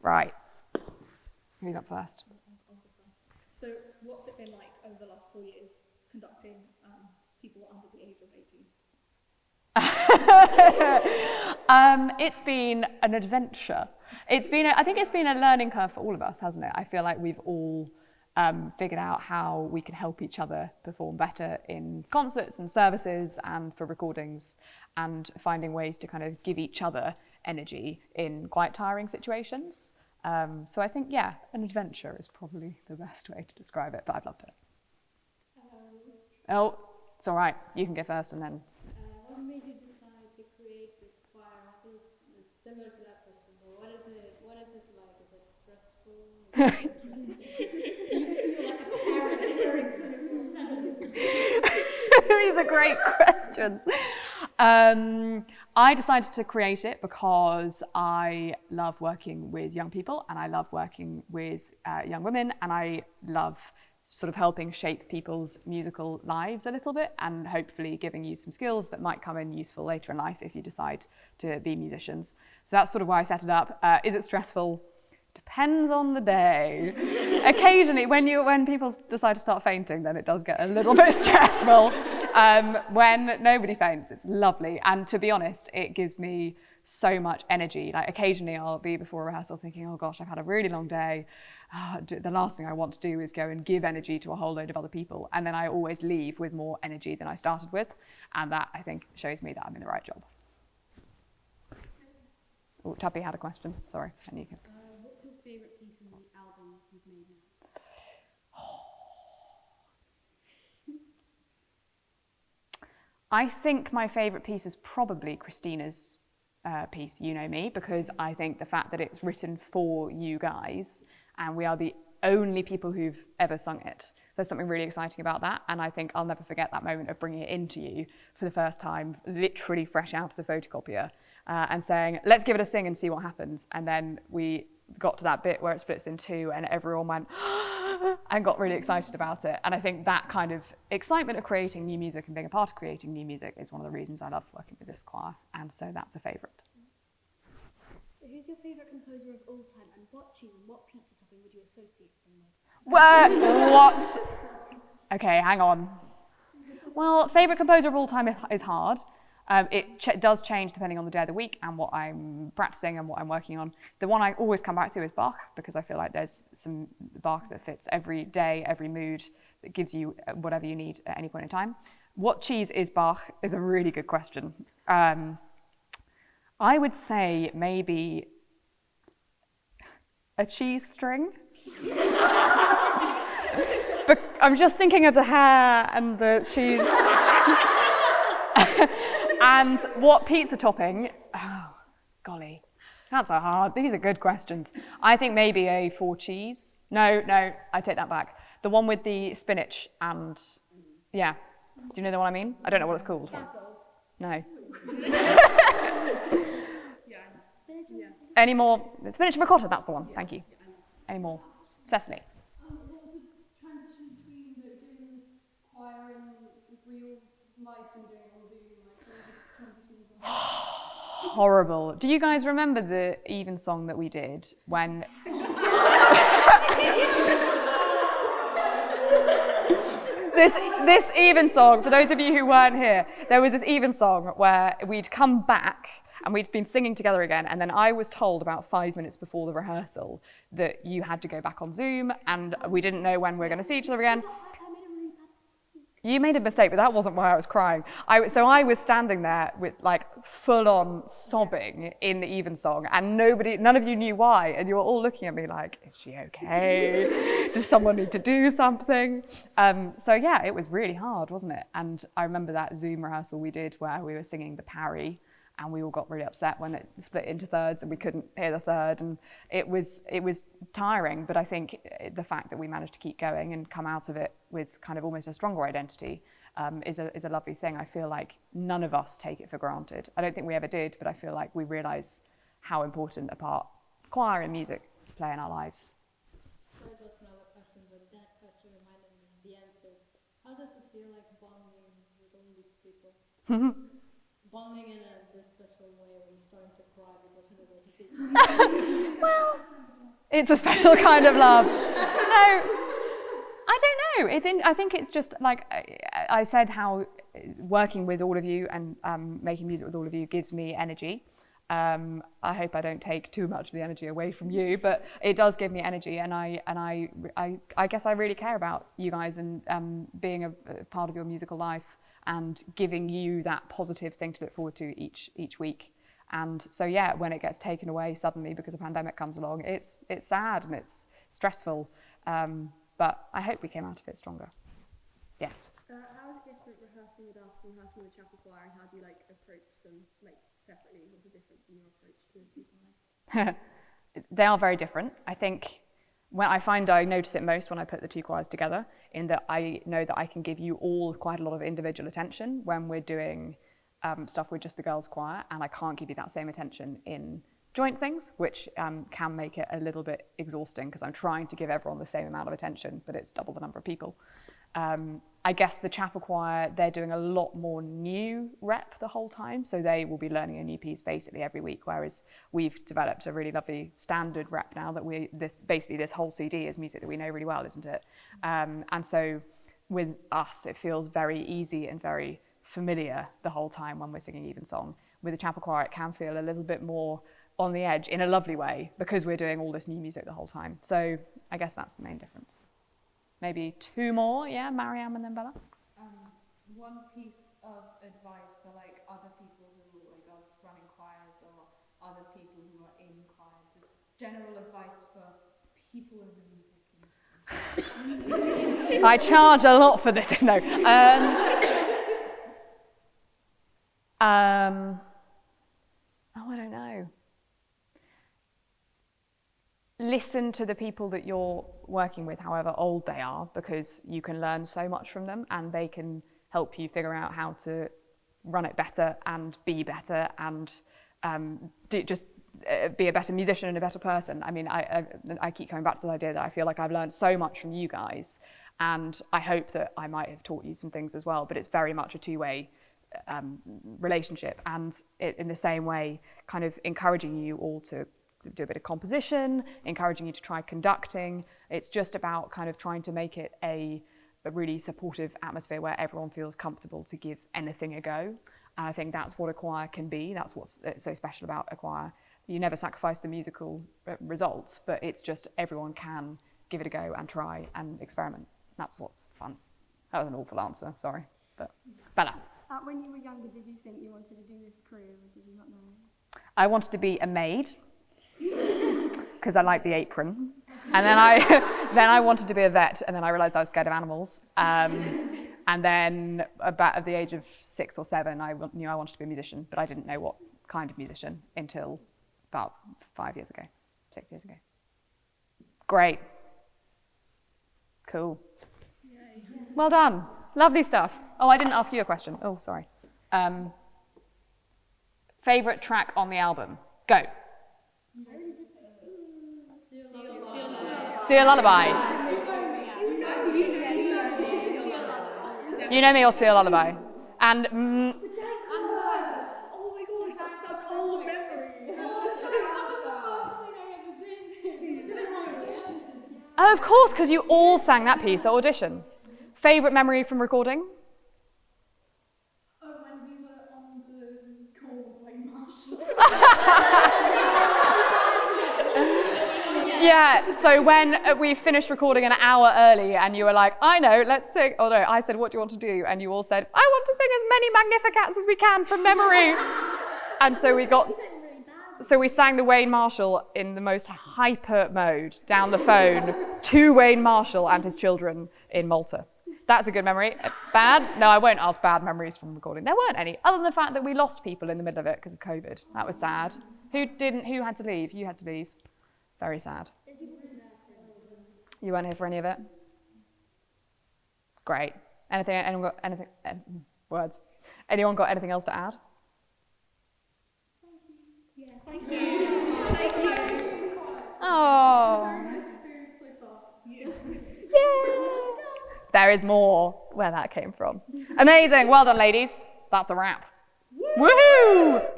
Right. Who's up first? So what's it been like over the last 4 years conducting people under the age of 18? It's been an adventure. I think it's been a learning curve for all of us, hasn't it? I feel like we've all figured out how we can help each other perform better in concerts and services and for recordings, and finding ways to kind of give each other energy in quite tiring situations. So I think, yeah, an adventure is probably the best way to describe it, but I've loved it. Oh, it's all right. You can go first and then... What made you decide to create this choir? It's similar to that question, but what is it like? Is it stressful? Is it interesting? Do you feel like a parent stirring 24/7? These are great questions. I decided to create it because I love working with young people, and I love working with young women, and I love sort of helping shape people's musical lives a little bit, and hopefully giving you some skills that might come in useful later in life if you decide to be musicians. So that's sort of why I set it up. Is it stressful? Depends on the day. Occasionally, when people decide to start fainting, then it does get a little bit stressful. When nobody faints, it's lovely. And to be honest, it gives me so much energy. Like occasionally I'll be before rehearsal thinking, oh gosh, I've had a really long day. The last thing I want to do is go and give energy to a whole load of other people. And then I always leave with more energy than I started with. And that, I think, shows me that I'm in the right job. Oh, Tuppy had a question. Sorry. And you can... What's your favourite piece in the album you've made now? I think my favourite piece is probably Christina's piece, You Know Me, because I think the fact that it's written for you guys and we are the only people who've ever sung it, there's something really exciting about that. And I think I'll never forget that moment of bringing it into you for the first time, literally fresh out of the photocopier, and saying, let's give it a sing and see what happens. And then we got to that bit where it splits in two and everyone went and got really excited about it. And I think that kind of excitement of creating new music and being a part of creating new music is one of the reasons I love working with this choir, and so that's a favourite. Who's your favourite composer of all time, and what cheese and what pizza topping would you associate them with? What? Okay, hang on. Well, favourite composer of all time is hard. It does change depending on the day of the week and what I'm practicing and what I'm working on. The one I always come back to is Bach, because I feel like there's some Bach that fits every day, every mood, that gives you whatever you need at any point in time. What cheese is Bach is a really good question. I would say maybe a cheese string. But I'm just thinking of the hair and the cheese. And what pizza topping? Oh, golly, that's so hard. These are good questions. I think maybe a 4 cheese. No, I take that back. The one with the spinach and, yeah. Do you know the one I mean? I don't know what it's called. No. Any more? Spinach and ricotta, that's the one. Thank you. Any more? Sesame. What was the transition between doing choir and real life and doing on Zoom? Horrible. Do you guys remember the Even song that we did when... this Even song, for those of you who weren't here, there was this Even song where we'd come back and we'd been singing together again, and then I was told about 5 minutes before the rehearsal that you had to go back on Zoom, and we didn't know when we were going to see each other again. You made a mistake, but that wasn't why I was crying. So I was standing there with like full-on sobbing in the Even song, and none of you knew why, and you were all looking at me like, is she okay? Does someone need to do something? So yeah, it was really hard, wasn't it? And I remember that Zoom rehearsal we did where we were singing the parry, and we all got really upset when it split into thirds and we couldn't hear the third, and it was tiring, but I think the fact that we managed to keep going and come out of it with kind of almost a stronger identity is a lovely thing. I feel like none of us take it for granted. I don't think we ever did, but I feel like we realise how important a part choir and music play in our lives. I got another question, but that question reminded me of the answer. How does it feel like bonding with all these people? Bonding in a special way when you're starting to cry because you don't want to see each other. Well, It's a special kind of love. No, I don't know. I think it's just like I said, how working with all of you and making music with all of you gives me energy. I hope I don't take too much of the energy away from you, but it does give me energy, and I guess I really care about you guys and being a part of your musical life and giving you that positive thing to look forward to each week. And so yeah, when it gets taken away suddenly because a pandemic comes along, it's sad and it's stressful. But I hope we came out of it stronger. Yeah. How is it different rehearsing with us and rehearsing with the chapel choir, and how do you approach them separately? What's the difference in your approach to the two choirs? They are very different. I think I notice it most when I put the two choirs together, in that I know that I can give you all quite a lot of individual attention when we're doing stuff with just the girls' choir, and I can't give you that same attention in joint things, which can make it a little bit exhausting because I'm trying to give everyone the same amount of attention, but it's double the number of people. I guess the chapel choir, they're doing a lot more new rep the whole time, so they will be learning a new piece basically every week, whereas we've developed a really lovely standard rep now that this whole CD is music that we know really well, isn't it? And so with us, it feels very easy and very familiar the whole time when we're singing Evensong. With the chapel choir, it can feel a little bit more on the edge in a lovely way because we're doing all this new music the whole time. So I guess that's the main difference. Maybe two more, yeah, Mariam and then Bella. One piece of advice for other people who are running choirs or other people who are in choir, just general advice for people in the music industry. I charge a lot for this. No. I don't know. Listen to the people that you're working with, however old they are, because you can learn so much from them and they can help you figure out how to run it better and be better and be a better musician and a better person. I mean, I keep coming back to the idea that I feel like I've learned so much from you guys, and I hope that I might have taught you some things as well, but it's very much a two-way relationship, and in the same way, kind of encouraging you all to do a bit of composition, encouraging you to try conducting. It's just about kind of trying to make it a really supportive atmosphere where everyone feels comfortable to give anything a go. And I think that's what a choir can be. That's what's so special about a choir. You never sacrifice the musical results, but it's just everyone can give it a go and try and experiment. That's what's fun. That was an awful answer, sorry. But Bella. When you were younger, did you think you wanted to do this career, or did you not know? I wanted to be a maid because I liked the apron, and then I wanted to be a vet, and then I realised I was scared of animals. And then about at the age of 6 or 7, I knew I wanted to be a musician, but I didn't know what kind of musician until about 6 years ago. Great. Cool. Yay. Well done. Lovely stuff. Oh, I didn't ask you a question. Oh, sorry. Favourite track on the album? Go. See a Lullaby. You know me or See a Lullaby. And Oh my god, that's such old memories. oh, of course, because you all sang that piece at audition. Favourite memory from recording? Oh, when we were on the call with Wayne Marshall. Yeah, so when we finished recording an hour early and you were like, I know, let's sing. Oh no, I said, what do you want to do? And you all said, I want to sing as many Magnificats as we can from memory. And so we sang the Wayne Marshall in the most hyper mode down the phone to Wayne Marshall and his children in Malta. That's a good memory. Bad? No, I won't ask bad memories from recording. There weren't any, other than the fact that we lost people in the middle of it because of COVID. That was sad. Who had to leave? You had to leave. Very sad. You weren't here for any of it? Great. Anyone got anything? Words. Anyone got anything else to add? Thank you. Thank you. Oh. Very nice experience so far. Yay! There is more where that came from. Amazing. Well done, ladies. That's a wrap. Woohoo!